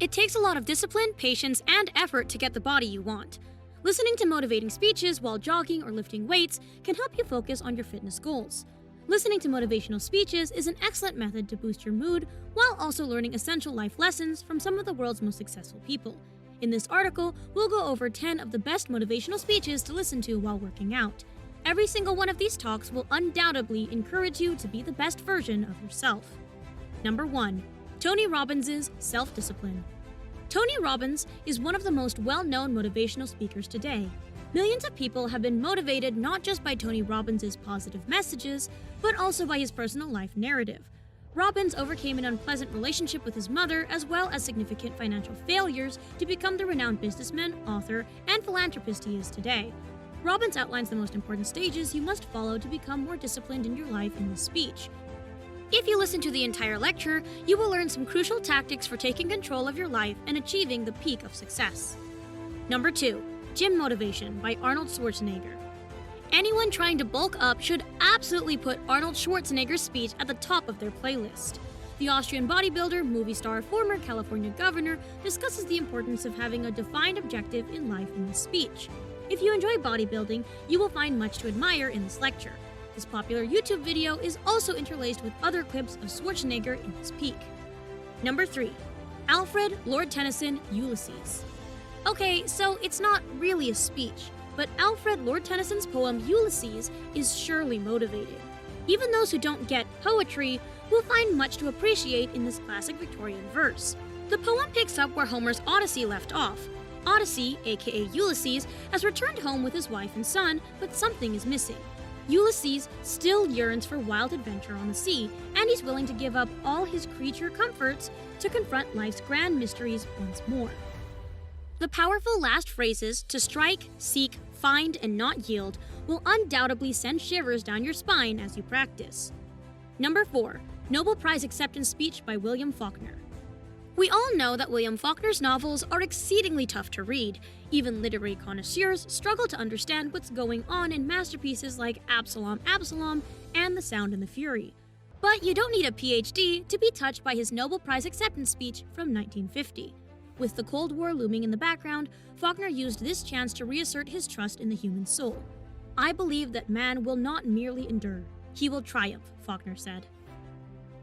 It takes a lot of discipline, patience, and effort to get the body you want. Listening to motivating speeches while jogging or lifting weights can help you focus on your fitness goals. Listening to motivational speeches is an excellent method to boost your mood while also learning essential life lessons from some of the world's most successful people. In this article, we'll go over 10 of the best motivational speeches to listen to while working out. Every single one of these talks will undoubtedly encourage you to be the best version of yourself. Number 1. Tony Robbins' Self-Discipline. Tony Robbins is one of the most well-known motivational speakers today. Millions of people have been motivated not just by Tony Robbins' positive messages, but also by his personal life narrative. Robbins overcame an unpleasant relationship with his mother as well as significant financial failures to become the renowned businessman, author, and philanthropist he is today. Robbins outlines the most important stages you must follow to become more disciplined in your life in this speech. If you listen to the entire lecture, you will learn some crucial tactics for taking control of your life and achieving the peak of success. Number 2. Gym Motivation by Arnold Schwarzenegger. Anyone trying to bulk up should absolutely put Arnold Schwarzenegger's speech at the top of their playlist. The Austrian bodybuilder, movie star, former California governor discusses the importance of having a defined objective in life in this speech. If you enjoy bodybuilding, you will find much to admire in this lecture. This popular YouTube video is also interlaced with other clips of Schwarzenegger in his peak. Number 3. Alfred Lord Tennyson, Ulysses. Okay, so it's not really a speech, but Alfred Lord Tennyson's poem Ulysses is surely motivating. Even those who don't get poetry will find much to appreciate in this classic Victorian verse. The poem picks up where Homer's Odyssey left off. Odyssey, aka Ulysses, has returned home with his wife and son, but something is missing. Ulysses still yearns for wild adventure on the sea, and he's willing to give up all his creature comforts to confront life's grand mysteries once more. The powerful last phrases, to strike, seek, find, and not yield, will undoubtedly send shivers down your spine as you practice. Number 4. Nobel Prize Acceptance Speech by William Faulkner. We all know that William Faulkner's novels are exceedingly tough to read. Even literary connoisseurs struggle to understand what's going on in masterpieces like Absalom, Absalom, and The Sound and the Fury. But you don't need a PhD to be touched by his Nobel Prize acceptance speech from 1950. With the Cold War looming in the background, Faulkner used this chance to reassert his trust in the human soul. "I believe that man will not merely endure, he will triumph," Faulkner said.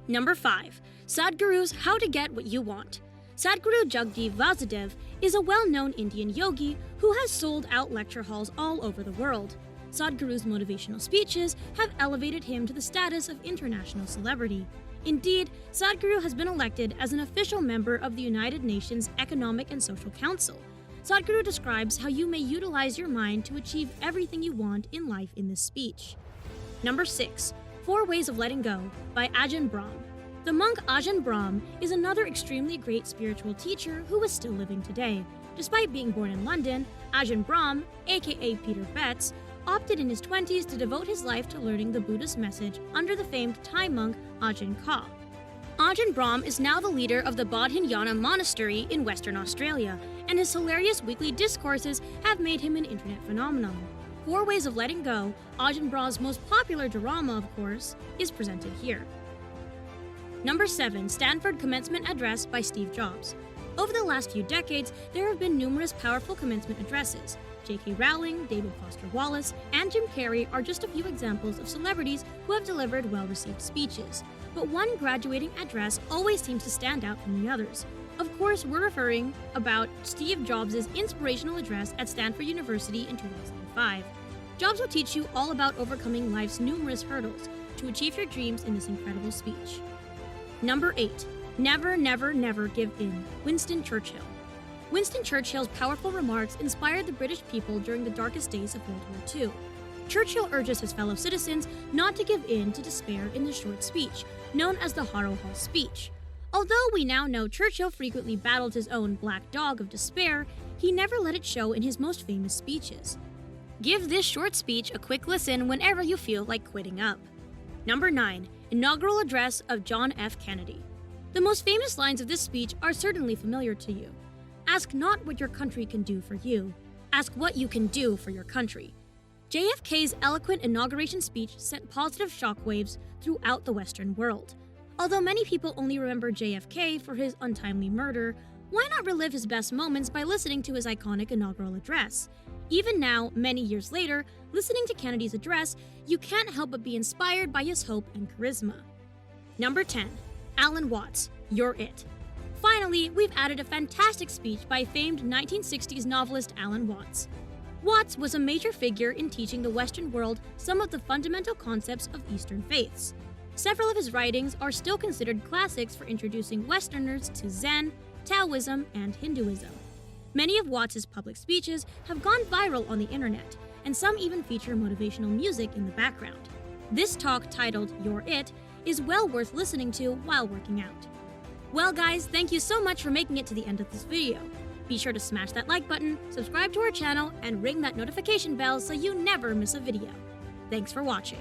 Number 5. Sadhguru's How to Get What You Want. Sadhguru Jagdeep Vasudev is a well-known Indian yogi who has sold out lecture halls all over the world. Sadhguru's motivational speeches have elevated him to the status of international celebrity. Indeed, Sadhguru has been elected as an official member of the United Nations Economic and Social Council. Sadhguru describes how you may utilize your mind to achieve everything you want in life in this speech. Number 6. 4 Ways of Letting Go by Ajahn Brahm. The monk Ajahn Brahm is another extremely great spiritual teacher who is still living today. Despite being born in London, Ajahn Brahm, aka Peter Betts, opted in his 20s to devote his life to learning the Buddhist message under the famed Thai monk Ajahn Chah. Ajahn Brahm is now the leader of the Bodhinyana Monastery in Western Australia, and his hilarious weekly discourses have made him an internet phenomenon. 4 Ways of Letting Go, Ajahn Brahm's most popular drama, of course, is presented here. Number 7. Stanford Commencement Address by Steve Jobs. Over the last few decades, there have been numerous powerful commencement addresses. J.K. Rowling, David Foster Wallace, and Jim Carrey are just a few examples of celebrities who have delivered well-received speeches. But one graduating address always seems to stand out from the others. Of course, we're referring about Steve Jobs' inspirational address at Stanford University in 2005. Jobs will teach you all about overcoming life's numerous hurdles to achieve your dreams in this incredible speech. Number 8. Never, never, never give in. Winston Churchill. Winston Churchill's powerful remarks inspired the British people during the darkest days of World War II. Churchill urges his fellow citizens not to give in to despair in the short speech, known as the Harrow Hall Speech. Although we now know Churchill frequently battled his own black dog of despair, he never let it show in his most famous speeches. Give this short speech a quick listen whenever you feel like quitting up. Number 9. Inaugural Address of John F. Kennedy. The most famous lines of this speech are certainly familiar to you. Ask not what your country can do for you. Ask what you can do for your country. JFK's eloquent inauguration speech sent positive shockwaves throughout the Western world. Although many people only remember JFK for his untimely murder, Why not relive his best moments by listening to his iconic inaugural address? Even now, many years later, listening to Kennedy's address, you can't help but be inspired by his hope and charisma. Number 10. Alan Watts, You're It. Finally, we've added a fantastic speech by famed 1960s novelist Alan Watts. Watts was a major figure in teaching the Western world some of the fundamental concepts of Eastern faiths. Several of his writings are still considered classics for introducing Westerners to Zen, Taoism, and Hinduism. Many of Watts's public speeches have gone viral on the internet, and some even feature motivational music in the background. This talk, titled You're It, is well worth listening to while working out. Well guys, thank you so much for making it to the end of this video. Be sure to smash that like button, subscribe to our channel, and ring that notification bell so you never miss a video. Thanks for watching.